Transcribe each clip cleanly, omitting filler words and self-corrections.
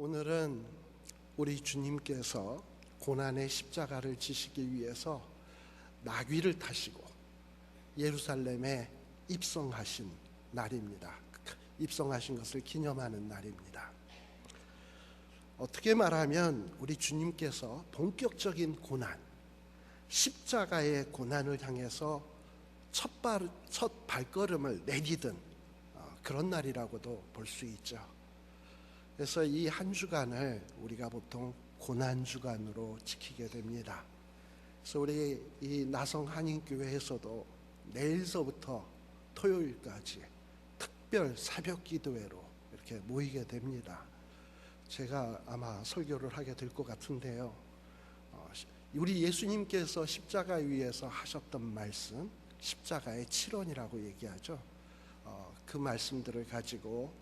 오늘은 우리 주님께서 고난의 십자가를 지시기 위해서 나귀를 타시고 예루살렘에 입성하신 날입니다. 입성하신 것을 기념하는 날입니다. 어떻게 말하면 우리 주님께서 본격적인 고난, 십자가의 고난을 향해서 첫 발걸음을 내디딘 그런 날이라고도 볼 수 있죠. 그래서 이 한 주간을 우리가 보통 고난주간으로 지키게 됩니다. 그래서 우리 이 나성 한인교회에서도 내일서부터 토요일까지 특별 새벽 기도회로 이렇게 모이게 됩니다. 제가 아마 설교를 하게 될 것 같은데요. 우리 예수님께서 십자가 위에서 하셨던 말씀, 십자가의 7원이라고 얘기하죠. 그 말씀들을 가지고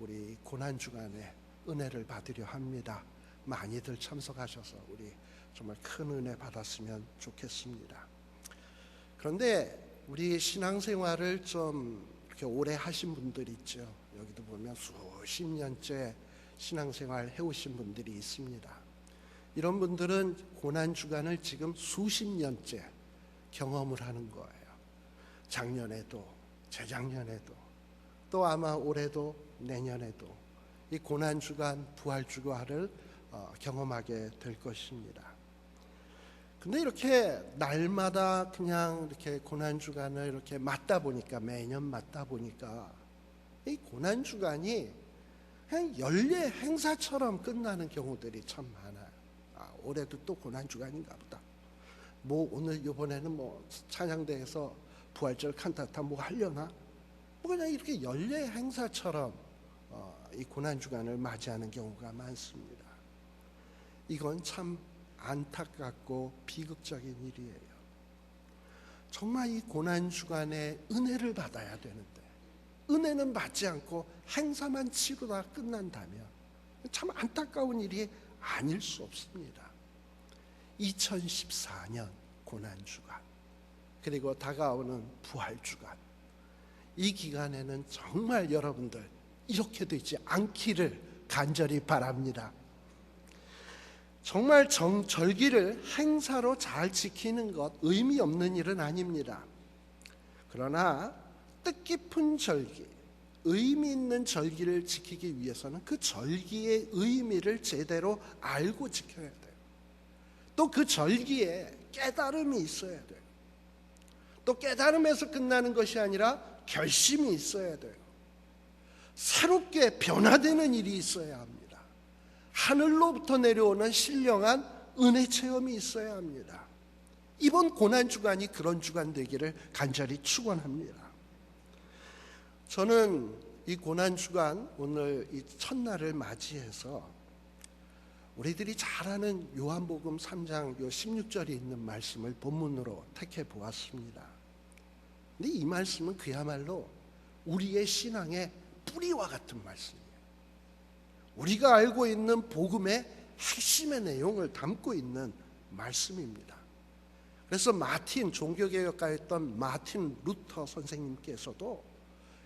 우리 고난주간에 은혜를 받으려 합니다. 많이들 참석하셔서 우리 정말 큰 은혜 받았으면 좋겠습니다. 그런데 우리 신앙생활을 좀 이렇게 오래 하신 분들 있죠. 여기도 보면 수십 년째 신앙생활 해오신 분들이 있습니다. 이런 분들은 고난주간을 지금 수십 년째 경험을 하는 거예요. 작년에도, 재작년에도, 또 아마 올해도, 내년에도 이 고난주간, 부활주간을 경험하게 될 것입니다. 근데 이렇게 날마다 그냥 이렇게 고난주간을 이렇게 맞다 보니까, 매년 맞다 보니까 이 고난주간이 그냥 연례 행사처럼 끝나는 경우들이 참 많아요. 올해도 또 고난주간인가 보다. 뭐 오늘 이번에는 뭐 찬양대에서 부활절 칸타타 뭐 하려나? 뭐 그냥 이렇게 연례 행사처럼 이 고난주간을 맞이하는 경우가 많습니다. 이건 참 안타깝고 비극적인 일이에요. 정말 이 고난주간에 은혜를 받아야 되는데 은혜는 받지 않고 행사만 치르다 끝난다면 참 안타까운 일이 아닐 수 없습니다. 2014년 고난주간, 그리고 다가오는 부활주간, 이 기간에는 정말 여러분들 이렇게 되지 않기를 간절히 바랍니다. 정말 절기를 행사로 잘 지키는 것 의미 없는 일은 아닙니다. 그러나 뜻깊은 절기, 의미 있는 절기를 지키기 위해서는 그 절기의 의미를 제대로 알고 지켜야 돼요. 또 그 절기에 깨달음이 있어야 돼요. 또 깨달음에서 끝나는 것이 아니라 결심이 있어야 돼요. 새롭게 변화되는 일이 있어야 합니다. 하늘로부터 내려오는 신령한 은혜 체험이 있어야 합니다. 이번 고난주간이 그런 주간 되기를 간절히 축원합니다. 저는 이 고난주간, 오늘 이 첫날을 맞이해서 우리들이 잘 아는 요한복음 3장 16절에 있는 말씀을 본문으로 택해 보았습니다. 근데 이 말씀은 그야말로 우리의 신앙의 뿌리와 같은 말씀이에요. 우리가 알고 있는 복음의 핵심의 내용을 담고 있는 말씀입니다. 그래서 종교개혁가였던 마틴 루터 선생님께서도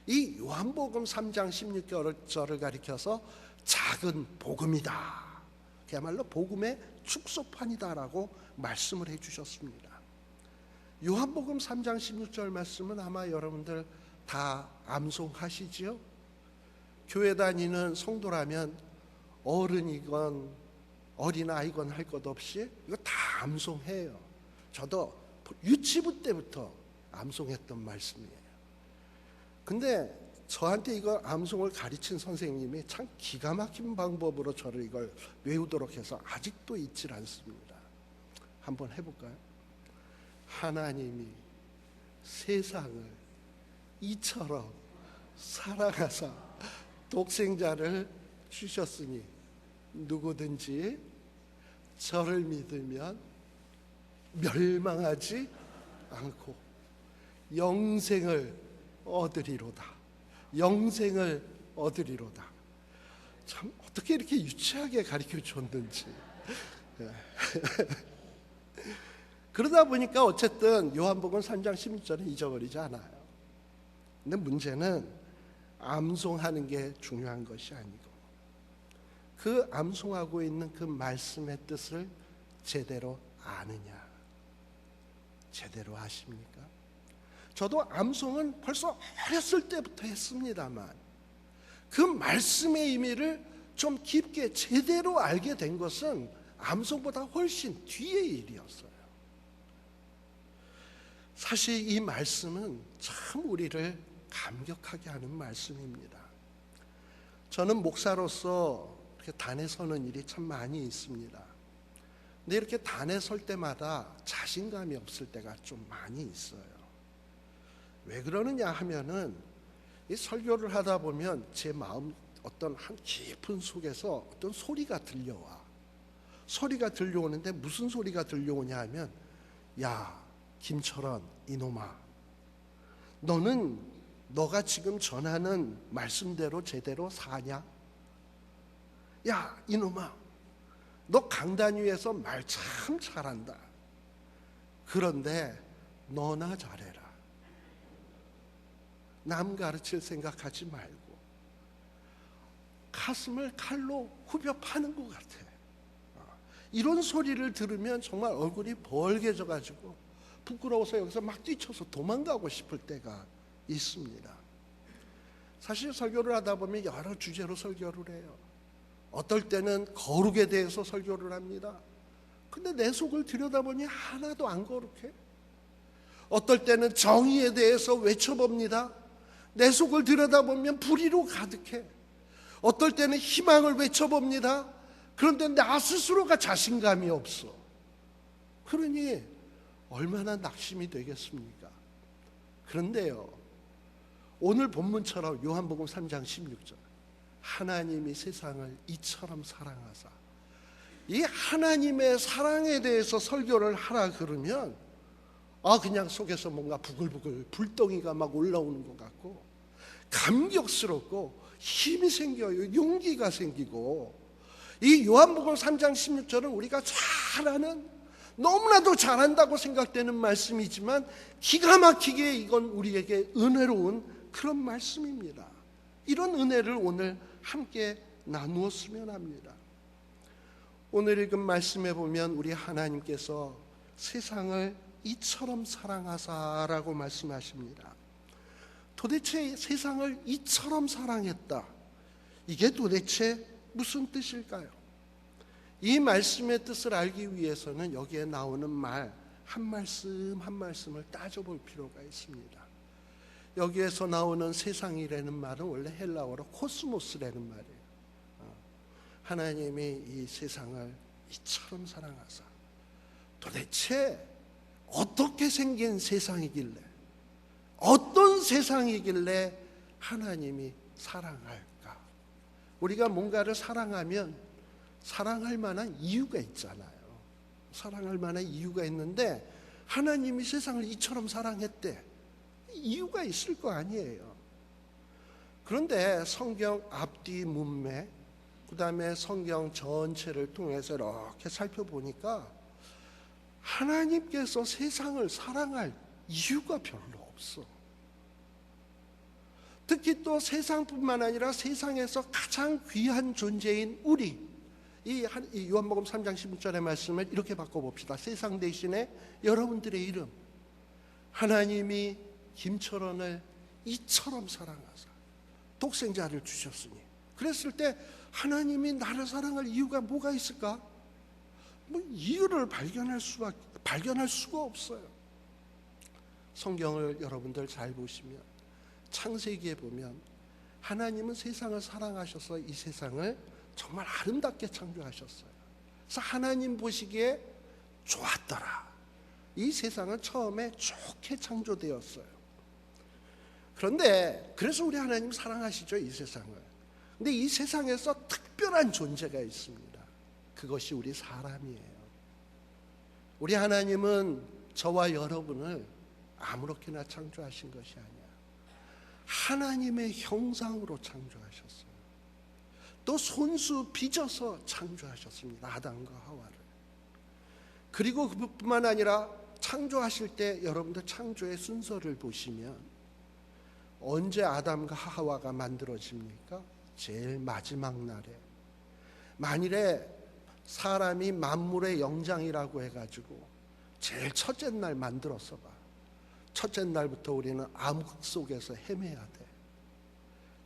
이 요한복음 3장 16절을 가리켜서 작은 복음이다, 그야말로 복음의 축소판이다라고 말씀을 해주셨습니다. 요한복음 3장 16절 말씀은 아마 여러분들 다 암송하시지요? 교회 다니는 성도라면 어른이건 어린아이건 할 것 없이 이거 다 암송해요. 저도 유치부 때부터 암송했던 말씀이에요. 근데 저한테 이거 암송을 가르친 선생님이 참 기가 막힌 방법으로 저를 이걸 외우도록 해서 아직도 잊질 않습니다. 한번 해볼까요? 하나님이 세상을 이처럼 사랑하사 독생자를 주셨으니 누구든지 저를 믿으면 멸망하지 않고 영생을 얻으리로다. 영생을 얻으리로다. 참 어떻게 이렇게 유치하게 가르쳐 줬는지. 그러다 보니까 어쨌든 요한복음 3장 16절은 잊어버리지 않아요. 근데 문제는 암송하는 게 중요한 것이 아니고 그 암송하고 있는 그 말씀의 뜻을 제대로 아느냐? 제대로 아십니까? 저도 암송은 벌써 어렸을 때부터 했습니다만 그 말씀의 의미를 좀 깊게 제대로 알게 된 것은 암송보다 훨씬 뒤의 일이었어요. 사실 이 말씀은 참 우리를 감격하게 하는 말씀입니다. 저는 목사로서 이렇게 단에 서는 일이 참 많이 있습니다. 근데 이렇게 단에 설 때마다 자신감이 없을 때가 좀 많이 있어요. 왜 그러느냐 하면은 이 설교를 하다 보면 제 마음 어떤 한 깊은 속에서 어떤 소리가 들려와. 소리가 들려오는데 무슨 소리가 들려오냐 하면, 야 김철원 이놈아, 너는 너가 지금 전하는 말씀대로 제대로 사냐? 야 이놈아, 너 강단 위에서 말 참 잘한다. 그런데 너나 잘해라. 남 가르칠 생각하지 말고 가슴을 칼로 후벼 파는 것 같아. 이런 소리를 들으면 정말 얼굴이 벌게져 가지고 부끄러워서 여기서 막 뛰쳐서 도망가고 싶을 때가 있습니다. 사실 설교를 하다 보면 여러 주제로 설교를 해요. 어떨 때는 거룩에 대해서 설교를 합니다. 근데 내 속을 들여다보니 하나도 안 거룩해. 어떨 때는 정의에 대해서 외쳐봅니다. 내 속을 들여다보면 불의로 가득해. 어떨 때는 희망을 외쳐봅니다. 그런데 나 스스로가 자신감이 없어. 그러니 얼마나 낙심이 되겠습니까? 그런데요, 오늘 본문처럼 요한복음 3장 16절, 하나님이 세상을 이처럼 사랑하사, 이 하나님의 사랑에 대해서 설교를 하라 그러면 그냥 속에서 뭔가 부글부글 불덩이가 막 올라오는 것 같고 감격스럽고 힘이 생겨요. 용기가 생기고, 이 요한복음 3장 16절은 우리가 잘 아는, 너무나도 잘한다고 생각되는 말씀이지만 기가 막히게 이건 우리에게 은혜로운 그런 말씀입니다. 이런 은혜를 오늘 함께 나누었으면 합니다. 오늘 읽은 말씀에 보면 우리 하나님께서 세상을 이처럼 사랑하사라고 말씀하십니다. 도대체 세상을 이처럼 사랑했다, 이게 도대체 무슨 뜻일까요? 이 말씀의 뜻을 알기 위해서는 여기에 나오는 말 한 말씀 한 말씀을 따져볼 필요가 있습니다. 여기에서 나오는 세상이라는 말은 원래 헬라어로 코스모스라는 말이에요. 하나님이 이 세상을 이처럼 사랑하사, 도대체 어떻게 생긴 세상이길래, 어떤 세상이길래 하나님이 사랑할까? 우리가 뭔가를 사랑하면 사랑할 만한 이유가 있잖아요. 사랑할 만한 이유가 있는데 하나님이 세상을 이처럼 사랑했대, 이유가 있을 거 아니에요. 그런데 성경 앞뒤 문맥, 그 다음에 성경 전체를 통해서 이렇게 살펴보니까 하나님께서 세상을 사랑할 이유가 별로 없어. 특히 또 세상뿐만 아니라 세상에서 가장 귀한 존재인 우리, 이 요한복음 3장 16절의 말씀을 이렇게 바꿔봅시다. 세상 대신에 여러분들의 이름, 하나님이 김철원을 이처럼 사랑하사 독생자를 주셨으니, 그랬을 때 하나님이 나를 사랑할 이유가 뭐가 있을까? 뭐 이유를 발견할 수가 없어요. 성경을 여러분들 잘 보시면 창세기에 보면 하나님은 세상을 사랑하셔서 이 세상을 정말 아름답게 창조하셨어요. 그래서 하나님 보시기에 좋았더라. 이 세상은 처음에 좋게 창조되었어요. 그런데 그래서 우리 하나님 사랑하시죠, 이 세상을. 근데 이 세상에서 특별한 존재가 있습니다. 그것이 우리 사람이에요. 우리 하나님은 저와 여러분을 아무렇게나 창조하신 것이 아니야. 하나님의 형상으로 창조하셨어요. 또 손수 빚어서 창조하셨습니다. 아담과 하와를. 그리고 그뿐만 아니라 창조하실 때 여러분들 창조의 순서를 보시면 언제 아담과 하와가 만들어집니까? 제일 마지막 날에. 만일에 사람이 만물의 영장이라고 해가지고 제일 첫째 날 만들었어 봐. 첫째 날부터 우리는 암흑 속에서 헤매야 돼.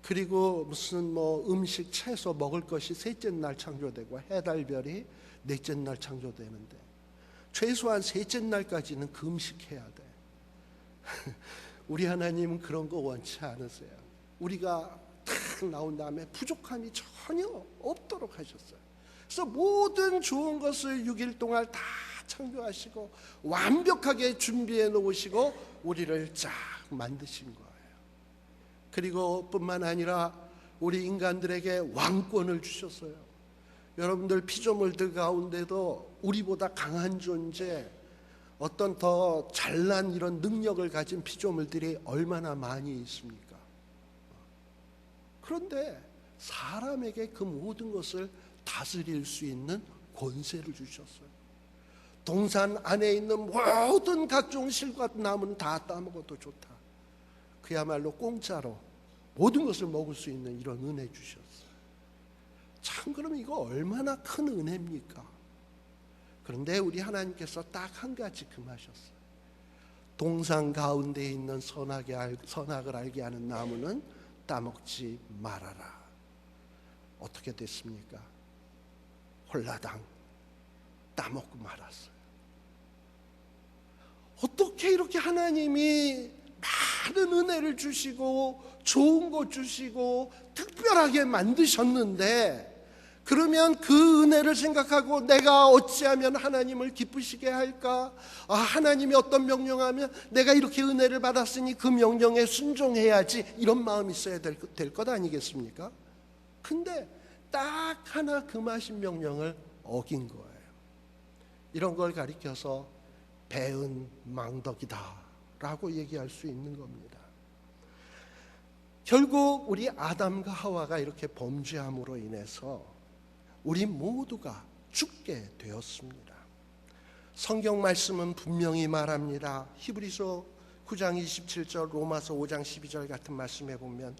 그리고 무슨 뭐 음식, 채소 먹을 것이 셋째 날 창조되고 해달별이 넷째 날 창조되는데 최소한 셋째 날까지는 금식해야 돼. 우리 하나님은 그런 거 원치 않으세요. 우리가 탁 나온 다음에 부족함이 전혀 없도록 하셨어요. 그래서 모든 좋은 것을 6일 동안 다 창조하시고 완벽하게 준비해 놓으시고 우리를 쫙 만드신 거예요. 그리고 뿐만 아니라 우리 인간들에게 왕권을 주셨어요. 여러분들 피조물들 가운데도 우리보다 강한 존재, 어떤 더 잘난 이런 능력을 가진 피조물들이 얼마나 많이 있습니까? 그런데 사람에게 그 모든 것을 다스릴 수 있는 권세를 주셨어요. 동산 안에 있는 모든 각종 실과 나무는 다 따먹어도 좋다. 그야말로 공짜로 모든 것을 먹을 수 있는 이런 은혜 주셨어요. 참, 그럼 이거 얼마나 큰 은혜입니까? 그런데 우리 하나님께서 딱 한 가지 금하셨어요. 동산 가운데 있는 선악을 알게 하는 나무는 따먹지 말아라. 어떻게 됐습니까? 홀라당 따먹고 말았어요. 어떻게 이렇게 하나님이 많은 은혜를 주시고 좋은 것 주시고 특별하게 만드셨는데, 그러면 그 은혜를 생각하고 내가 어찌하면 하나님을 기쁘시게 할까? 하나님이 어떤 명령하면 내가 이렇게 은혜를 받았으니 그 명령에 순종해야지, 이런 마음이 있어야 될 것 아니겠습니까? 근데 딱 하나 금하신 명령을 어긴 거예요. 이런 걸 가리켜서 배은 망덕이다 라고 얘기할 수 있는 겁니다. 결국 우리 아담과 하와가 이렇게 범죄함으로 인해서 우리 모두가 죽게 되었습니다. 성경 말씀은 분명히 말합니다. 히브리서 9장 27절, 로마서 5장 12절 같은 말씀에 보면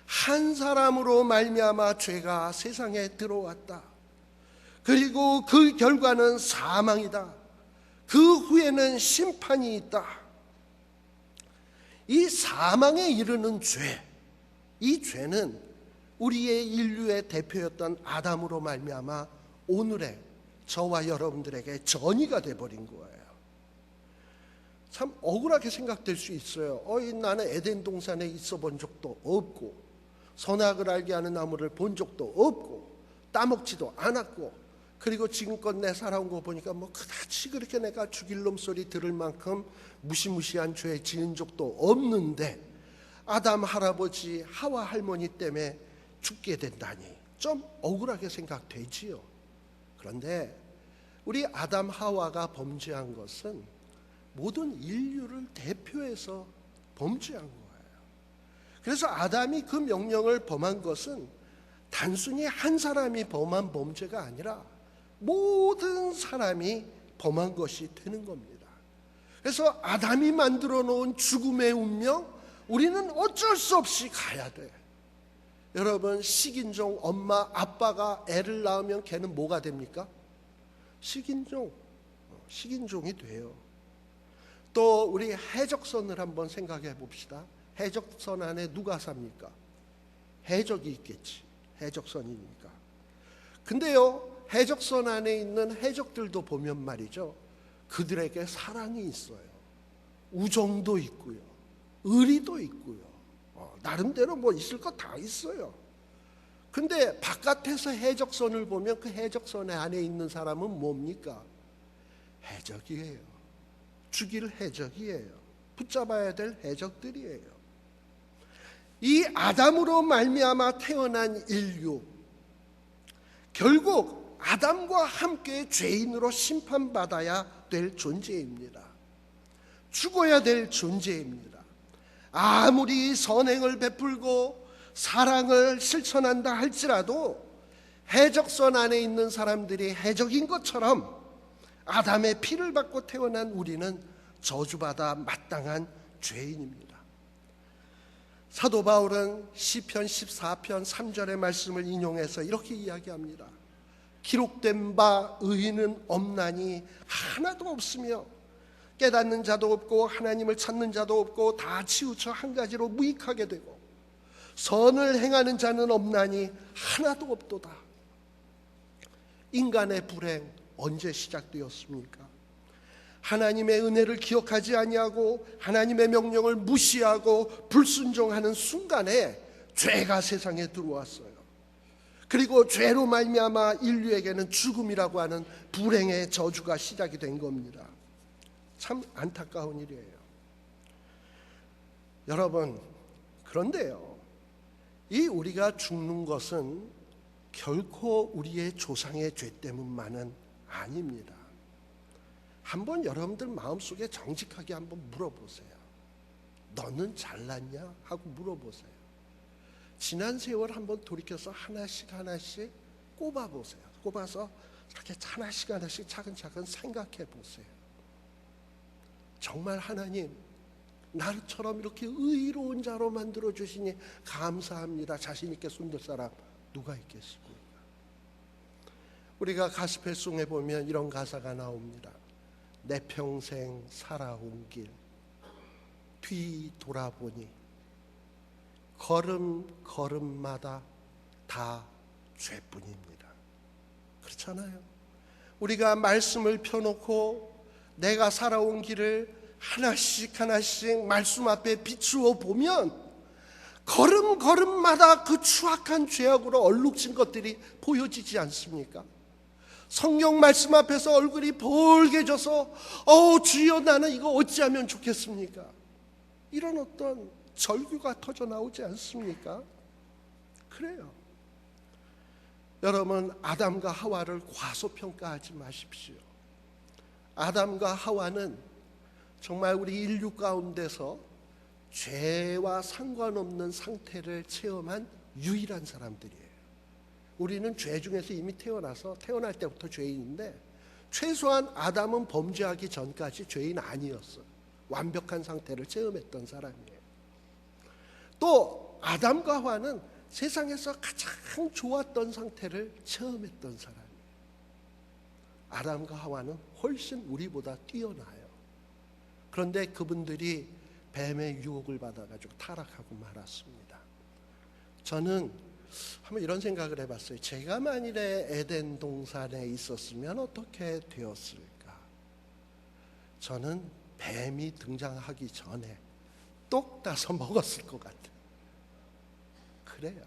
한 사람으로 말미암아 죄가 세상에 들어왔다. 그리고 그 결과는 사망이다. 그 후에는 심판이 있다. 이 사망에 이르는 죄, 이 죄는 우리의 인류의 대표였던 아담으로 말미암아 오늘의 저와 여러분들에게 전이가 돼버린 거예요. 참 억울하게 생각될 수 있어요. 나는 에덴 동산에 있어 본 적도 없고 선악을 알게 하는 나무를 본 적도 없고 따먹지도 않았고, 그리고 지금껏 내 살아온 거 보니까 뭐 그다지 그렇게 내가 죽일 놈 소리 들을 만큼 무시무시한 죄 지은 적도 없는데 아담 할아버지 하와 할머니 때문에 죽게 된다니 좀 억울하게 생각되지요. 그런데 우리 아담 하와가 범죄한 것은 모든 인류를 대표해서 범죄한 거예요. 그래서 아담이 그 명령을 범한 것은 단순히 한 사람이 범한 범죄가 아니라 모든 사람이 범한 것이 되는 겁니다. 그래서 아담이 만들어 놓은 죽음의 운명, 우리는 어쩔 수 없이 가야 돼. 여러분, 식인종 엄마 아빠가 애를 낳으면 걔는 뭐가 됩니까? 식인종이 돼요. 또 우리 해적선을 한번 생각해 봅시다. 해적선 안에 누가 삽니까? 해적이 있겠지. 해적선이니까. 근데요, 해적선 안에 있는 해적들도 보면 말이죠, 그들에게 사랑이 있어요. 우정도 있고요, 의리도 있고요, 나름대로 뭐 있을 거 다 있어요. 근데 바깥에서 해적선을 보면 그 해적선 안에 있는 사람은 뭡니까? 해적이에요. 죽일 해적이에요. 붙잡아야 될 해적들이에요. 이 아담으로 말미암아 태어난 인류, 결국 아담과 함께 죄인으로 심판받아야 될 존재입니다. 죽어야 될 존재입니다. 아무리 선행을 베풀고 사랑을 실천한다 할지라도 해적선 안에 있는 사람들이 해적인 것처럼 아담의 피를 받고 태어난 우리는 저주받아 마땅한 죄인입니다. 사도 바울은 시편 14편 3절의 말씀을 인용해서 이렇게 이야기합니다. 기록된 바 의인은 없나니 하나도 없으며 깨닫는 자도 없고 하나님을 찾는 자도 없고 다 치우쳐 한 가지로 무익하게 되고 선을 행하는 자는 없나니 하나도 없도다. 인간의 불행 언제 시작되었습니까? 하나님의 은혜를 기억하지 아니하고 하나님의 명령을 무시하고 불순종하는 순간에 죄가 세상에 들어왔어요. 그리고 죄로 말미암아 인류에게는 죽음이라고 하는 불행의 저주가 시작이 된 겁니다. 참 안타까운 일이에요. 여러분, 그런데요, 이 우리가 죽는 것은 결코 우리의 조상의 죄 때문만은 아닙니다. 한번 여러분들 마음속에 정직하게 한번 물어보세요. 너는 잘났냐? 하고 물어보세요. 지난 세월 한번 돌이켜서 하나씩 꼽아보세요. 꼽아서 이렇게 하나씩 차근차근 생각해 보세요. 정말 하나님, 나처럼 이렇게 의로운 자로 만들어 주시니 감사합니다. 자신 있게 손들 사람 누가 있겠습니까? 우리가 가스펠송에 보면 이런 가사가 나옵니다. 내 평생 살아온 길 뒤돌아보니 걸음마다 다 죄뿐입니다. 그렇잖아요. 우리가 말씀을 펴놓고 내가 살아온 길을 하나씩 말씀 앞에 비추어 보면 걸음마다 그 추악한 죄악으로 얼룩진 것들이 보여지지 않습니까? 성경 말씀 앞에서 얼굴이 벌게져서 주여 나는 이거 어찌하면 좋겠습니까? 이런 어떤 절규가 터져 나오지 않습니까? 그래요. 여러분, 아담과 하와를 과소평가하지 마십시오. 아담과 하와는 정말 우리 인류 가운데서 죄와 상관없는 상태를 체험한 유일한 사람들이에요. 우리는 죄 중에서 이미 태어날 때부터 죄인인데 최소한 아담은 범죄하기 전까지 죄인 아니었어요. 완벽한 상태를 체험했던 사람이에요. 또 아담과 하와는 세상에서 가장 좋았던 상태를 체험했던 사람이에요. 아담과 하와는 훨씬 우리보다 뛰어나요. 그런데 그분들이 뱀의 유혹을 받아가지고 타락하고 말았습니다. 저는 한번 이런 생각을 해봤어요. 제가 만일에 에덴 동산에 있었으면 어떻게 되었을까? 저는 뱀이 등장하기 전에 똑 따서 먹었을 것 같아요. 그래요.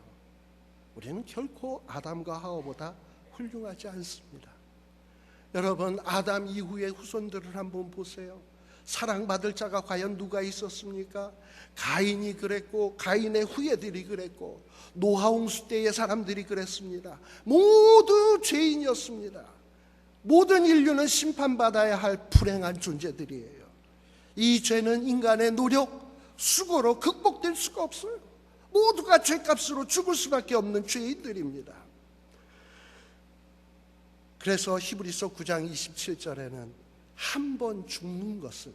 우리는 결코 아담과 하와보다 훌륭하지 않습니다. 여러분, 아담 이후의 후손들을 한번 보세요. 사랑받을 자가 과연 누가 있었습니까? 가인이 그랬고 가인의 후예들이 그랬고 노아홍수 때의 사람들이 그랬습니다. 모두 죄인이었습니다. 모든 인류는 심판받아야 할 불행한 존재들이에요. 이 죄는 인간의 노력, 수고로 극복될 수가 없어요. 모두가 죄값으로 죽을 수밖에 없는 죄인들입니다. 그래서 히브리서 9장 27절에는 한 번 죽는 것은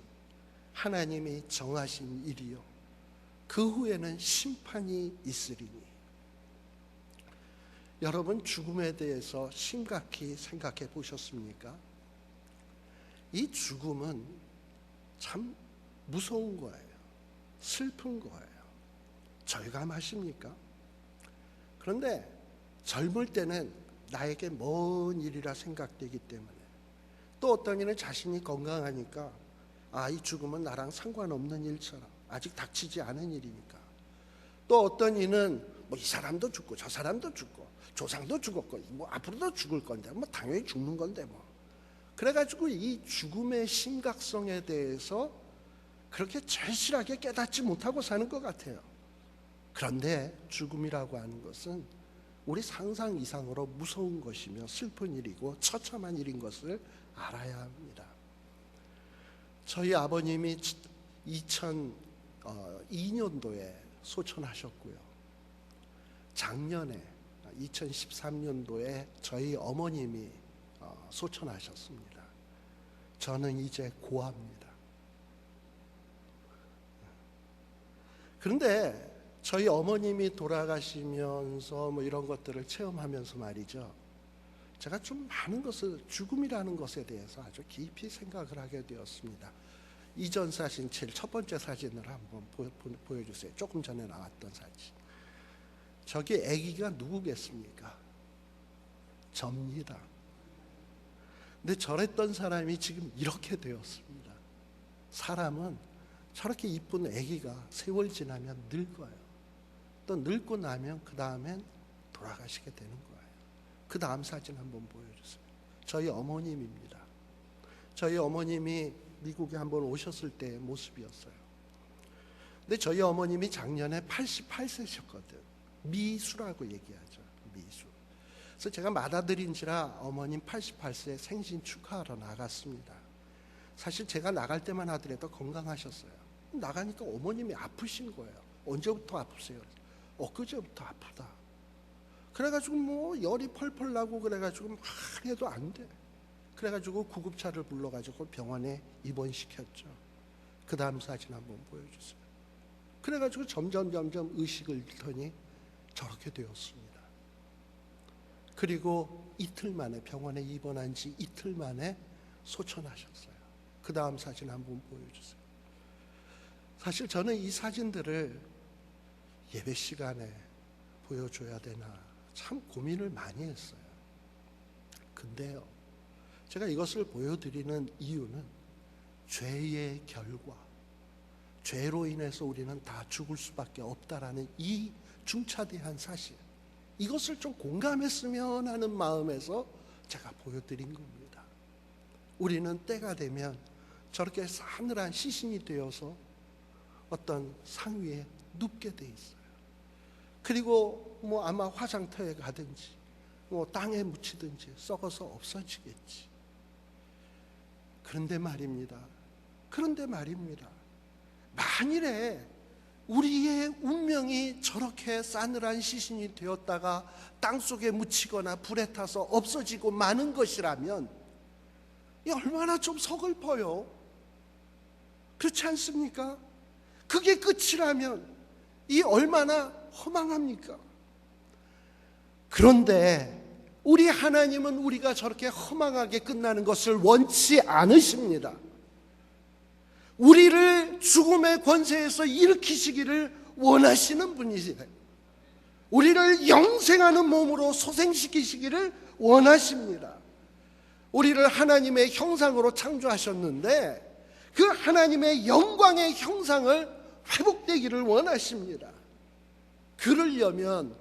하나님이 정하신 일이요 그 후에는 심판이 있으리니. 여러분, 죽음에 대해서 심각히 생각해 보셨습니까? 이 죽음은 참 무서운 거예요. 슬픈 거예요. 절감하십니까? 그런데 젊을 때는 나에게 먼 일이라 생각되기 때문에, 또 어떤 이는 자신이 건강하니까 이 죽음은 나랑 상관없는 일처럼, 아직 닥치지 않은 일이니까. 또 어떤 이는 이 사람도 죽고 저 사람도 죽고 조상도 죽었고 앞으로도 죽을 건데 당연히 죽는 건데 그래가지고 이 죽음의 심각성에 대해서 그렇게 절실하게 깨닫지 못하고 사는 것 같아요. 그런데 죽음이라고 하는 것은 우리 상상 이상으로 무서운 것이며 슬픈 일이고 처참한 일인 것을 알아야 합니다. 저희 아버님이 2002년도에 소천하셨고요. 작년에 2013년도에 저희 어머님이 소천하셨습니다. 저는 이제 고아입니다. 그런데 저희 어머님이 돌아가시면서 이런 것들을 체험하면서 말이죠, 제가 좀 많은 것을, 죽음이라는 것에 대해서 아주 깊이 생각을 하게 되었습니다. 이전 사진, 제일 첫 번째 사진을 한번 보여주세요. 조금 전에 나왔던 사진. 저기 아기가 누구겠습니까? 접니다. 근데 저랬던 사람이 지금 이렇게 되었습니다. 사람은 저렇게 이쁜 아기가 세월 지나면 늙어요. 또 늙고 나면 그 다음엔 돌아가시게 되는 거예요. 그 다음 사진 한번 보여주세요. 저희 어머님입니다. 저희 어머님이 미국에 한번 오셨을 때의 모습이었어요. 근데 저희 어머님이 작년에 88세셨거든. 미수라고 얘기하죠. 미수. 그래서 제가 맏아들인지라 어머님 88세 생신 축하하러 나갔습니다. 사실 제가 나갈 때만 하더라도 건강하셨어요. 나가니까 어머님이 아프신 거예요. 언제부터 아프세요? 엊그제부터 아프다. 그래가지고 뭐 열이 펄펄 나고 그래가지고 막 해도 안 돼. 그래가지고 구급차를 불러가지고 병원에 입원시켰죠. 그 다음 사진 한번 보여주세요. 그래가지고 점점 의식을 잃더니 저렇게 되었습니다. 그리고 이틀 만에, 병원에 입원한 지 이틀 만에 소천하셨어요. 그 다음 사진 한번 보여주세요. 사실 저는 이 사진들을 예배 시간에 보여줘야 되나 참 고민을 많이 했어요. 근데요, 제가 이것을 보여드리는 이유는 죄의 결과, 죄로 인해서 우리는 다 죽을 수밖에 없다라는 이 중차대한 사실, 이것을 좀 공감했으면 하는 마음에서 제가 보여드린 겁니다. 우리는 때가 되면 저렇게 싸늘한 시신이 되어서 어떤 상 위에 눕게 돼 있어요. 그리고 뭐 아마 화장터에 가든지 뭐 땅에 묻히든지 썩어서 없어지겠지. 그런데 말입니다. 만일에 우리의 운명이 저렇게 싸늘한 시신이 되었다가 땅속에 묻히거나 불에 타서 없어지고 마는 것이라면 이 얼마나 좀 서글퍼요. 그렇지 않습니까? 그게 끝이라면 이 얼마나 허망합니까? 그런데 우리 하나님은 우리가 저렇게 허망하게 끝나는 것을 원치 않으십니다. 우리를 죽음의 권세에서 일으키시기를 원하시는 분이시래요. 우리를 영생하는 몸으로 소생시키시기를 원하십니다. 우리를 하나님의 형상으로 창조하셨는데 그 하나님의 영광의 형상을 회복되기를 원하십니다. 그러려면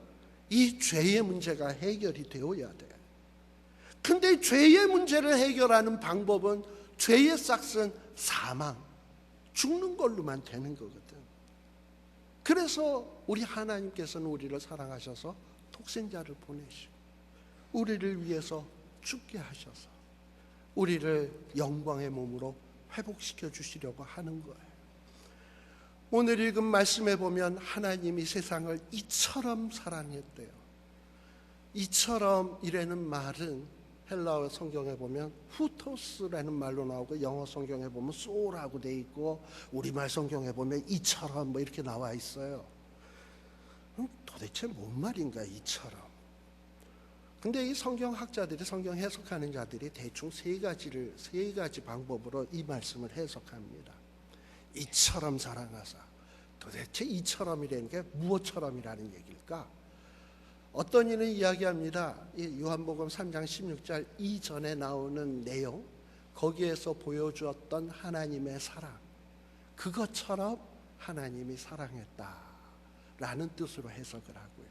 이 죄의 문제가 해결이 되어야 돼요. 근데 죄의 문제를 해결하는 방법은 죄의 싹은 사망, 죽는 걸로만 되는 거거든. 그래서 우리 하나님께서는 우리를 사랑하셔서 독생자를 보내시고 우리를 위해서 죽게 하셔서 우리를 영광의 몸으로 회복시켜 주시려고 하는 거예요. 오늘 읽은 말씀에 보면 하나님이 세상을 이처럼 사랑했대요. 이처럼 이라는 말은 헬라어 성경에 보면 후토스라는 말로 나오고 영어 성경에 보면 so라고 돼 있고 우리말 성경에 보면 이처럼 뭐 이렇게 나와 있어요. 도대체 뭔 말인가 이처럼. 근데 이 성경학자들이, 성경 해석하는 자들이 대충 세 가지 방법으로 이 말씀을 해석합니다. 이처럼 사랑하사. 도대체 이처럼이라는 게 무엇처럼이라는 얘기일까? 어떤 이는 이야기합니다. 요한복음 3장 16절 이전에 나오는 내용, 거기에서 보여주었던 하나님의 사랑, 그것처럼 하나님이 사랑했다라는 뜻으로 해석을 하고요.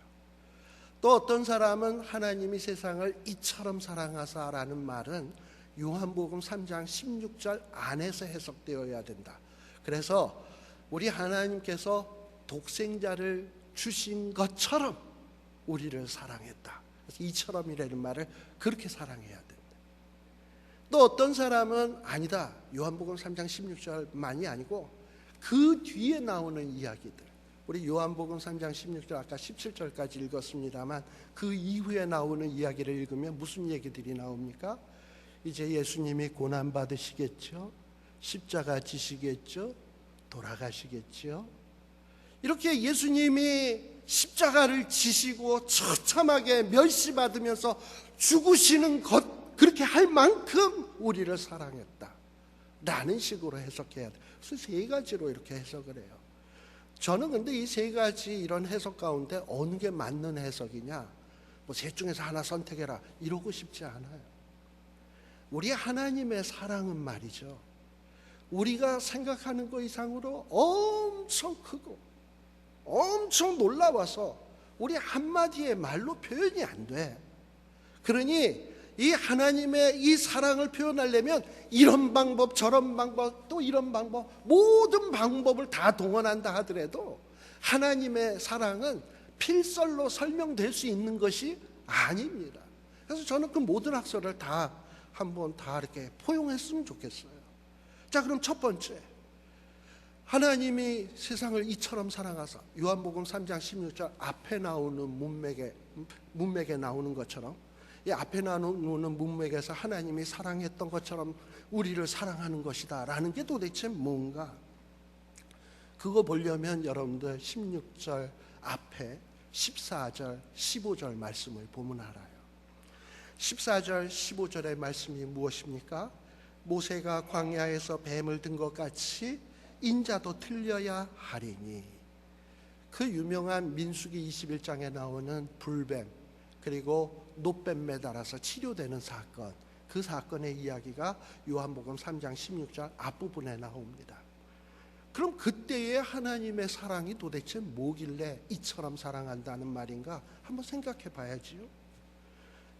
또 어떤 사람은 하나님이 세상을 이처럼 사랑하사라는 말은 요한복음 3장 16절 안에서 해석되어야 된다. 그래서 우리 하나님께서 독생자를 주신 것처럼 우리를 사랑했다. 그래서 이처럼이라는 말을 그렇게 사랑해야 된다. 또 어떤 사람은 아니다. 요한복음 3장 16절만이 아니고 그 뒤에 나오는 이야기들, 우리 요한복음 3장 16절 아까 17절까지 읽었습니다만 그 이후에 나오는 이야기를 읽으면 무슨 얘기들이 나옵니까? 이제 예수님이 고난 받으시겠죠. 십자가 지시겠죠. 돌아가시겠죠. 이렇게 예수님이 십자가를 지시고 처참하게 멸시받으면서 죽으시는 것, 그렇게 할 만큼 우리를 사랑했다 라는 식으로 해석해야 돼요. 그래서 세 가지로 이렇게 해석을 해요. 저는 근데 이 세 가지 이런 해석 가운데 어느 게 맞는 해석이냐, 뭐 셋 중에서 하나 선택해라 이러고 싶지 않아요. 우리 하나님의 사랑은 말이죠, 우리가 생각하는 것 이상으로 엄청 크고 엄청 놀라워서 우리 한마디의 말로 표현이 안 돼. 그러니 이 하나님의 이 사랑을 표현하려면 이런 방법 저런 방법 또 이런 방법, 모든 방법을 다 동원한다 하더라도 하나님의 사랑은 필설로 설명될 수 있는 것이 아닙니다. 그래서 저는 그 모든 학설을 다 한번 다 이렇게 포용했으면 좋겠어요. 자, 그럼 첫 번째, 하나님이 세상을 이처럼 사랑하사, 요한복음 3장 16절 앞에 나오는 문맥에 나오는 것처럼, 이 앞에 나오는 문맥에서 하나님이 사랑했던 것처럼 우리를 사랑하는 것이다 라는 게 도대체 뭔가? 그거 보려면 여러분들 16절 앞에 14절 15절 말씀을 보면 알아요. 14절 15절의 말씀이 무엇입니까? 모세가 광야에서 뱀을 든 것 같이 인자도 틀려야 하리니. 그 유명한 민수기 21장에 나오는 불뱀 그리고 노뱀 매달아서 치료되는 사건, 그 사건의 이야기가 요한복음 3장 16절 앞부분에 나옵니다. 그럼 그때의 하나님의 사랑이 도대체 뭐길래 이처럼 사랑한다는 말인가 한번 생각해 봐야지요.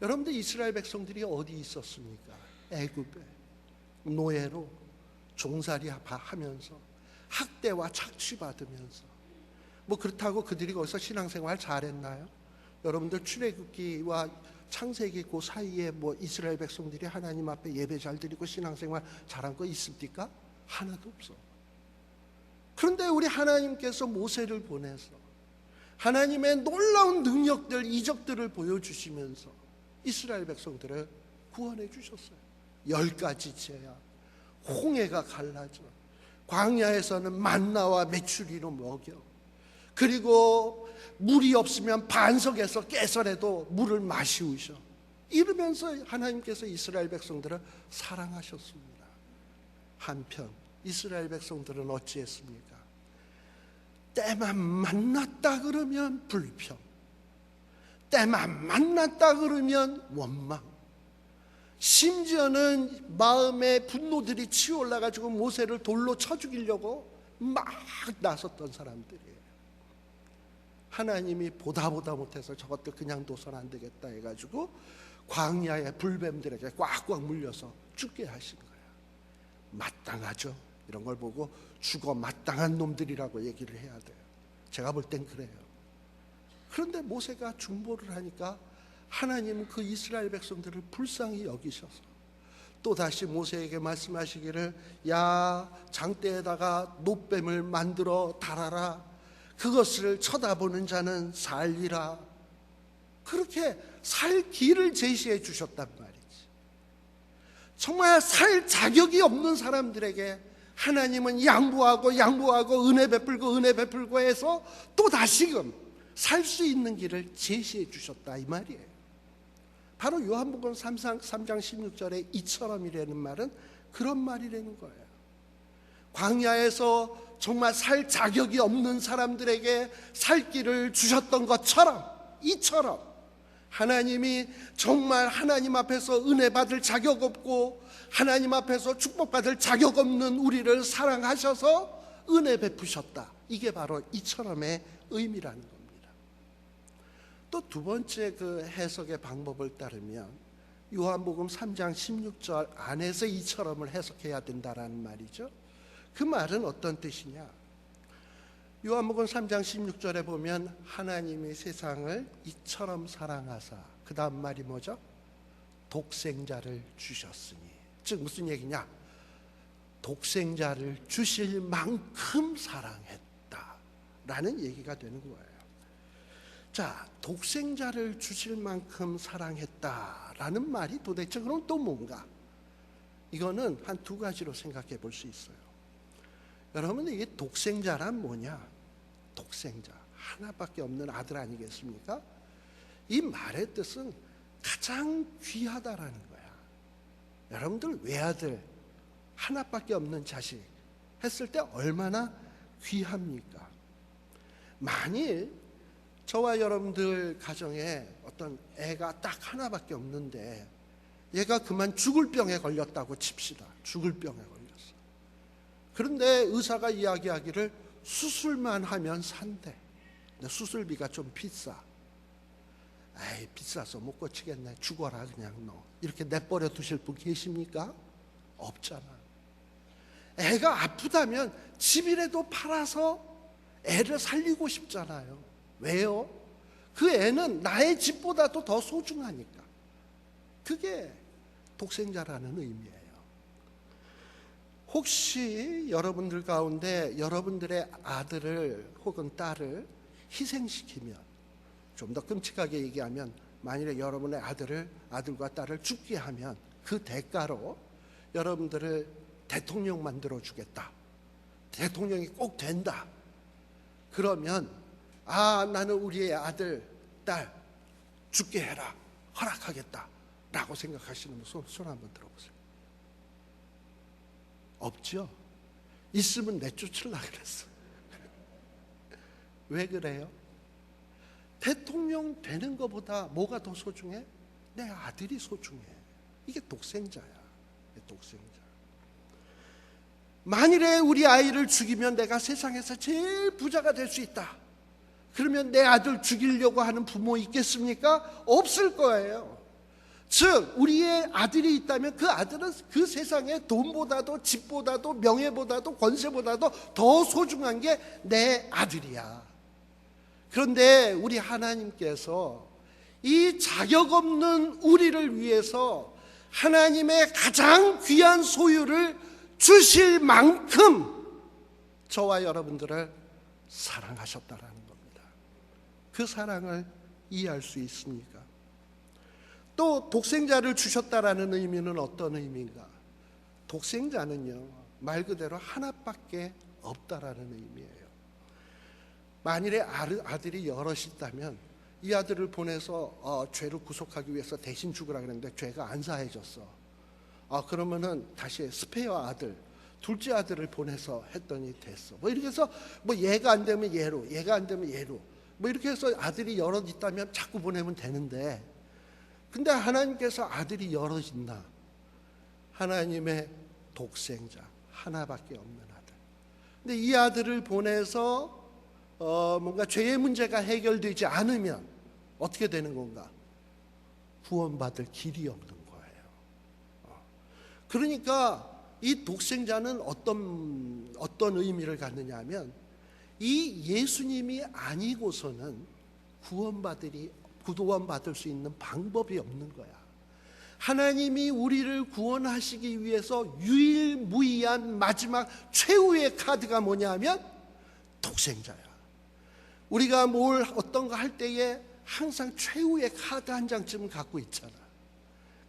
여러분들, 이스라엘 백성들이 어디 있었습니까? 애굽에 노예로 종살이 하면서 학대와 착취받으면서, 뭐 그렇다고 그들이 거기서 신앙생활 잘했나요? 여러분들, 출애굽기와 창세기 그 사이에 뭐 이스라엘 백성들이 하나님 앞에 예배 잘 드리고 신앙생활 잘한 거 있습니까? 하나도 없어. 그런데 우리 하나님께서 모세를 보내서 하나님의 놀라운 능력들, 이적들을 보여주시면서 이스라엘 백성들을 구원해 주셨어요. 10가지 제야, 홍해가 갈라져, 광야에서는 만나와 메추리로 먹여, 그리고 물이 없으면 반석에서 깨서라도 물을 마시우셔. 이러면서 하나님께서 이스라엘 백성들을 사랑하셨습니다. 한편 이스라엘 백성들은 어찌했습니까? 때만 만났다 그러면 불평, 때만 만났다 그러면 원망, 심지어는 마음의 분노들이 치올라가지고 모세를 돌로 쳐 죽이려고 막 나섰던 사람들이에요. 하나님이 보다 못해서 저것들 그냥 둬선 안 되겠다 해가지고 광야의 불뱀들에게 꽉꽉 물려서 죽게 하신 거예요. 마땅하죠. 이런 걸 보고 죽어 마땅한 놈들이라고 얘기를 해야 돼요. 제가 볼 땐 그래요. 그런데 모세가 중보를 하니까 하나님은 그 이스라엘 백성들을 불쌍히 여기셔서 또다시 모세에게 말씀하시기를, 야, 장대에다가 노뱀을 만들어 달아라. 그것을 쳐다보는 자는 살리라. 그렇게 살 길을 제시해 주셨단 말이지. 정말 살 자격이 없는 사람들에게 하나님은 양보하고 은혜 베풀고 해서 또 다시금 살 수 있는 길을 제시해 주셨다 이 말이에요. 바로 요한복음 3장 16절에 이처럼이라는 말은 그런 말이라는 거예요. 광야에서 정말 살 자격이 없는 사람들에게 살 길을 주셨던 것처럼, 이처럼 하나님이 정말 하나님 앞에서 은혜 받을 자격 없고 하나님 앞에서 축복받을 자격 없는 우리를 사랑하셔서 은혜 베푸셨다. 이게 바로 이처럼의 의미라는 겁니다. 또 두 번째 그 해석의 방법을 따르면 요한복음 3장 16절 안에서 이처럼을 해석해야 된다라는 말이죠. 그 말은 어떤 뜻이냐? 요한복음 3장 16절에 보면 하나님이 세상을 이처럼 사랑하사, 그 다음 말이 뭐죠? 독생자를 주셨으니. 즉 무슨 얘기냐? 독생자를 주실 만큼 사랑했다 라는 얘기가 되는 거예요. 자, 독생자를 주실 만큼 사랑했다라는 말이 도대체 그럼 또 뭔가? 이거는 한 두 가지로 생각해 볼 수 있어요. 여러분, 이게 독생자란 뭐냐? 독생자, 하나밖에 없는 아들 아니겠습니까? 이 말의 뜻은 가장 귀하다라는 거야. 여러분들 외아들, 하나밖에 없는 자식 했을 때 얼마나 귀합니까? 만일 저와 여러분들 가정에 어떤 애가 딱 하나밖에 없는데 얘가 그만 죽을 병에 걸렸다고 칩시다. 죽을 병에 걸렸어. 그런데 의사가 이야기하기를 수술만 하면 산대. 근데 수술비가 좀 비싸. 에이, 비싸서 못 고치겠네. 죽어라 그냥 너. 이렇게 내버려 두실 분 계십니까? 없잖아. 애가 아프다면 집이라도 팔아서 애를 살리고 싶잖아요. 왜요? 그 애는 나의 집보다도 더 소중하니까. 그게 독생자라는 의미예요. 혹시 여러분들 가운데 여러분들의 아들을 혹은 딸을 희생시키면, 좀 더 끔찍하게 얘기하면 만일에 여러분의 아들과 딸을 죽게 하면 그 대가로 여러분들을 대통령 만들어 주겠다, 대통령이 꼭 된다, 그러면 나는 우리의 아들, 딸 죽게 해라, 허락하겠다 라고 생각하시는 분 손 한번 들어보세요. 없죠? 있으면 내쫓으려고 그랬어. 왜 그래요? 대통령 되는 것보다 뭐가 더 소중해? 내 아들이 소중해. 이게 독생자야. 독생자. 만일에 우리 아이를 죽이면 내가 세상에서 제일 부자가 될 수 있다, 그러면 내 아들 죽이려고 하는 부모 있겠습니까? 없을 거예요. 즉 우리의 아들이 있다면 그 아들은 그 세상에 돈보다도 집보다도 명예보다도 권세보다도 더 소중한 게 내 아들이야. 그런데 우리 하나님께서 이 자격 없는 우리를 위해서 하나님의 가장 귀한 소유를 주실 만큼 저와 여러분들을 사랑하셨다라는 겁니다. 그 사랑을 이해할 수 있습니까? 또 독생자를 주셨다라는 의미는 어떤 의미인가? 독생자는요, 말 그대로 하나밖에 없다라는 의미예요. 만일에 아들이 여럿이 있다면 이 아들을 보내서 죄를 구속하기 위해서 대신 죽으라 그랬는데 죄가 안 사해졌어. 그러면은 다시 스페어 아들, 둘째 아들을 보내서 했더니 됐어. 뭐 이렇게 해서 뭐 얘가 안 되면 얘로, 얘가 안 되면 얘로, 뭐 이렇게 해서 아들이 여럿 있다면 자꾸 보내면 되는데, 근데 하나님께서 아들이 여럿 있나? 하나님의 독생자, 하나밖에 없는 아들. 근데 이 아들을 보내서 뭔가 죄의 문제가 해결되지 않으면 어떻게 되는 건가? 구원받을 길이 없는 거예요. 그러니까 이 독생자는 어떤 의미를 갖느냐 하면, 이 예수님이 아니고서는 구원받을 수 있는 방법이 없는 거야. 하나님이 우리를 구원하시기 위해서 유일무이한 마지막 최후의 카드가 뭐냐 하면 독생자야. 우리가 어떤 거 할 때에 항상 최후의 카드 한 장쯤은 갖고 있잖아.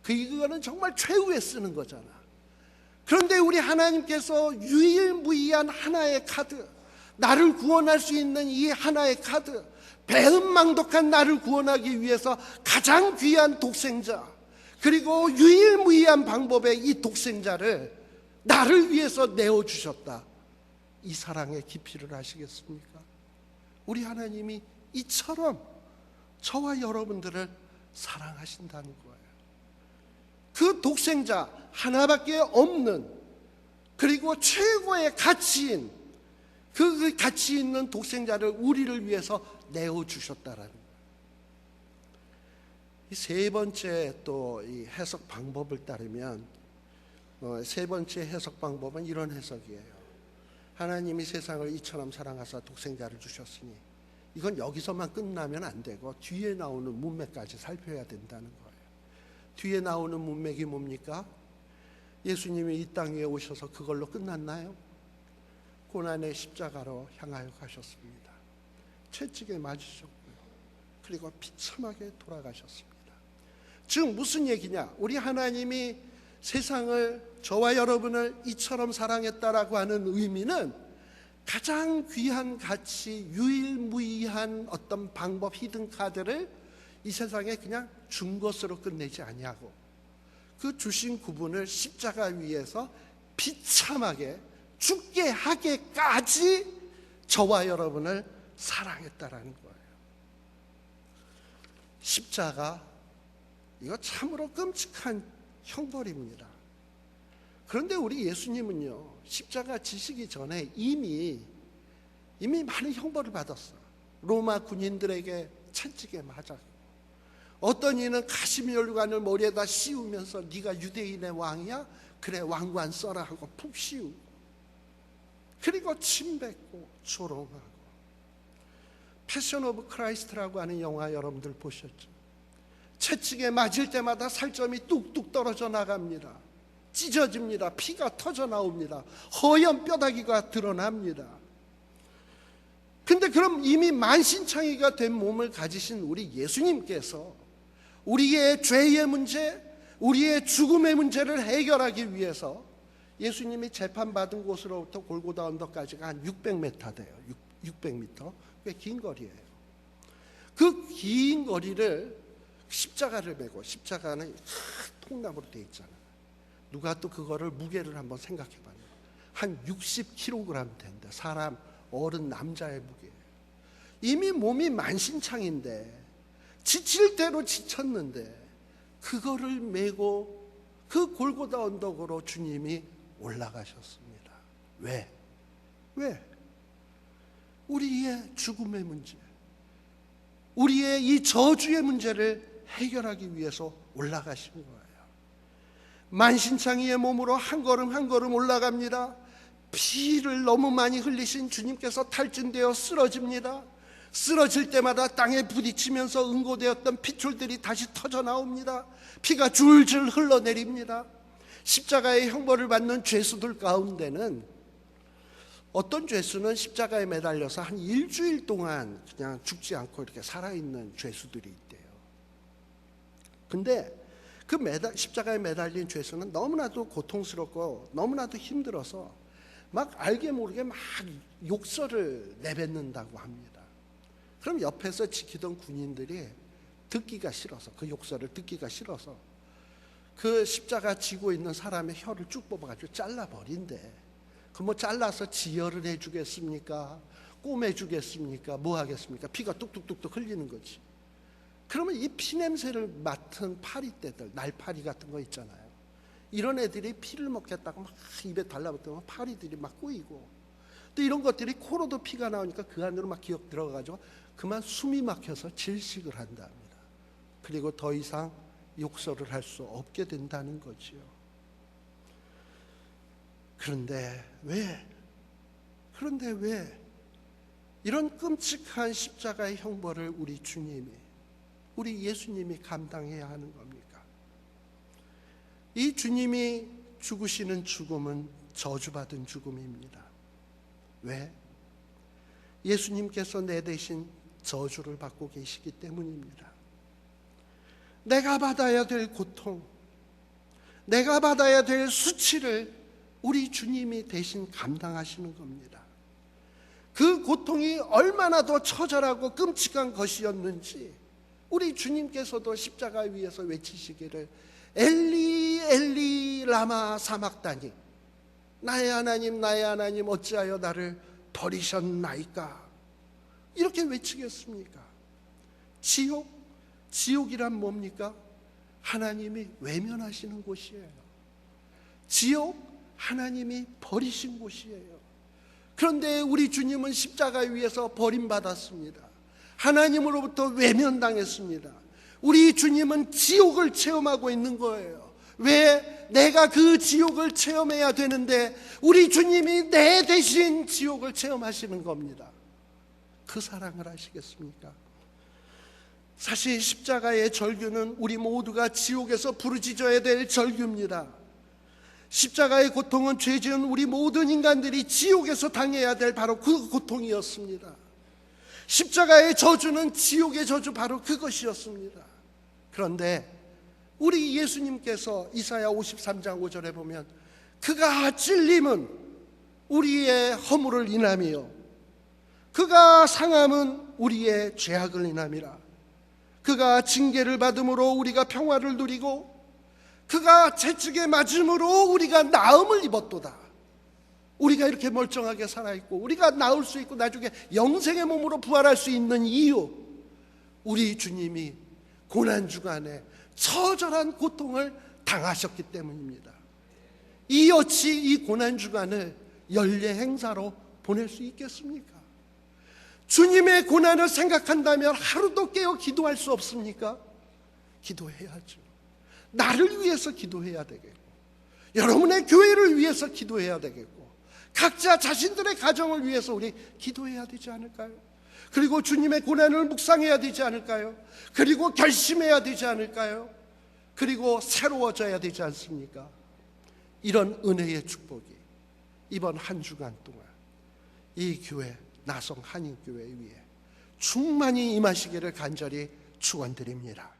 그거는 정말 최후에 쓰는 거잖아. 그런데 우리 하나님께서 유일무이한 하나의 카드, 나를 구원할 수 있는 이 하나의 카드, 배은망덕한 나를 구원하기 위해서 가장 귀한 독생자, 그리고 유일무이한 방법의 이 독생자를 나를 위해서 내어주셨다. 이 사랑의 깊이를 아시겠습니까? 우리 하나님이 이처럼 저와 여러분들을 사랑하신다는 거예요. 그 독생자 하나밖에 없는, 그리고 최고의 가치인 그 가치 있는 독생자를 우리를 위해서 내어주셨다라는 거예요. 이 세 번째 또 이 해석 방법을 따르면, 세 번째 해석 방법은 이런 해석이에요. 하나님이 세상을 이처럼 사랑하사 독생자를 주셨으니, 이건 여기서만 끝나면 안 되고 뒤에 나오는 문맥까지 살펴야 된다는 거예요. 뒤에 나오는 문맥이 뭡니까? 예수님이 이 땅 위에 오셔서 그걸로 끝났나요? 고난의 십자가로 향하여 가셨습니다. 채찍에 맞으셨고요, 그리고 비참하게 돌아가셨습니다. 즉 무슨 얘기냐? 우리 하나님이 세상을, 저와 여러분을 이처럼 사랑했다라고 하는 의미는 가장 귀한 가치, 유일무이한 어떤 방법, 히든 카드를 이 세상에 그냥 준 것으로 끝내지 아니하고 그 주신 구분을 십자가 위에서 비참하게 죽게 하게까지 저와 여러분을 사랑했다라는 거예요. 십자가, 이거 참으로 끔찍한 형벌입니다. 그런데 우리 예수님은요, 십자가 지시기 전에 이미 많은 형벌을 받았어요. 로마 군인들에게 채찍에 맞았고, 어떤 이는 가시면류관을 머리에다 씌우면서 네가 유대인의 왕이야? 그래, 왕관 써라 하고 푹 씌우고, 그리고 침 뱉고 조롱하고. 패션 오브 크라이스트라고 하는 영화 여러분들 보셨죠? 채찍에 맞을 때마다 살점이 뚝뚝 떨어져 나갑니다. 찢어집니다. 피가 터져 나옵니다. 허연 뼈다귀가 드러납니다. 근데 그럼 이미 만신창이가 된 몸을 가지신 우리 예수님께서 우리의 죄의 문제, 우리의 죽음의 문제를 해결하기 위해서 예수님이 재판받은 곳으로부터 골고다 언덕까지가 한 600m 돼요. 600m. 꽤 긴 거리예요. 그 긴 거리를 십자가를 메고, 십자가는 통나무로 되어 있잖아요. 누가 또 그거를 무게를 한번 생각해 봐요. 한 60kg 된다. 사람, 어른 남자의 무게. 이미 몸이 만신창인데, 지칠 대로 지쳤는데, 그거를 메고 그 골고다 언덕으로 주님이 올라가셨습니다. 왜? 우리의 죽음의 문제, 우리의 이 저주의 문제를 해결하기 위해서 올라가신 거예요. 만신창이의 몸으로 한 걸음 한 걸음 올라갑니다. 피를 너무 많이 흘리신 주님께서 탈진되어 쓰러집니다. 쓰러질 때마다 땅에 부딪히면서 응고되었던 핏줄들이 다시 터져 나옵니다. 피가 줄줄 흘러내립니다. 십자가의 형벌을 받는 죄수들 가운데는 어떤 죄수는 십자가에 매달려서 한 일주일 동안 그냥 죽지 않고 이렇게 살아있는 죄수들이 있대요. 근데 그 십자가에 매달린 죄수는 너무나도 고통스럽고 너무나도 힘들어서 막 알게 모르게 막 욕설을 내뱉는다고 합니다. 그럼 옆에서 지키던 군인들이 듣기가 싫어서, 그 욕설을 듣기가 싫어서 그 십자가 지고 있는 사람의 혀를 쭉 뽑아가지고 잘라버린대. 그 뭐 잘라서 지혈을 해주겠습니까? 꼬매주겠습니까? 뭐 하겠습니까? 피가 뚝뚝뚝뚝 흘리는 거지. 그러면 이 피냄새를 맡은 파리떼들, 날파리 같은 거 있잖아요. 이런 애들이 피를 먹겠다고 막 입에 달라붙으면 파리들이 막 꼬이고, 또 이런 것들이 코로도 피가 나오니까 그 안으로 막 기억 들어가가지고 그만 숨이 막혀서 질식을 한답니다. 그리고 더 이상 욕설을 할 수 없게 된다는 거지요. 그런데 왜 이런 끔찍한 십자가의 형벌을 우리 주님이, 우리 예수님이 감당해야 하는 겁니까? 이 주님이 죽으시는 죽음은 저주받은 죽음입니다. 왜? 예수님께서 내 대신 저주를 받고 계시기 때문입니다. 내가 받아야 될 고통, 내가 받아야 될 수치를 우리 주님이 대신 감당하시는 겁니다. 그 고통이 얼마나 더 처절하고 끔찍한 것이었는지 우리 주님께서도 십자가 위에서 외치시기를 엘리 엘리 라마 사막다니, 나의 하나님 어찌하여 나를 버리셨나이까, 이렇게 외치겠습니까? 지옥이란 뭡니까? 하나님이 외면하시는 곳이에요. 지옥, 하나님이 버리신 곳이에요. 그런데 우리 주님은 십자가 위에서 버림받았습니다. 하나님으로부터 외면당했습니다. 우리 주님은 지옥을 체험하고 있는 거예요. 왜? 내가 그 지옥을 체험해야 되는데 우리 주님이 내 대신 지옥을 체험하시는 겁니다. 그 사랑을 아시겠습니까? 사실 십자가의 절규는 우리 모두가 지옥에서 부르짖어야 될 절규입니다. 십자가의 고통은 죄 지은 우리 모든 인간들이 지옥에서 당해야 될 바로 그 고통이었습니다. 십자가의 저주는 지옥의 저주, 바로 그것이었습니다. 그런데 우리 예수님께서 이사야 53장 5절에 보면 그가 찔림은 우리의 허물을 인하며 그가 상함은 우리의 죄악을 인함이라. 그가 징계를 받음으로 우리가 평화를 누리고 그가 채찍에 맞음으로 우리가 나음을 입었도다. 우리가 이렇게 멀쩡하게 살아있고 우리가 나을 수 있고 나중에 영생의 몸으로 부활할 수 있는 이유, 우리 주님이 고난주간에 처절한 고통을 당하셨기 때문입니다. 이 어찌 이 고난주간을 연례 행사로 보낼 수 있겠습니까? 주님의 고난을 생각한다면 하루도 깨어 기도할 수 없습니까? 기도해야죠. 나를 위해서 기도해야 되겠고, 여러분의 교회를 위해서 기도해야 되겠고, 각자 자신들의 가정을 위해서 우리 기도해야 되지 않을까요? 그리고 주님의 고난을 묵상해야 되지 않을까요? 그리고 결심해야 되지 않을까요? 그리고 새로워져야 되지 않습니까? 이런 은혜의 축복이 이번 한 주간 동안 이 교회, 나성 한인교회 위에 충만히 임하시기를 간절히 축원드립니다.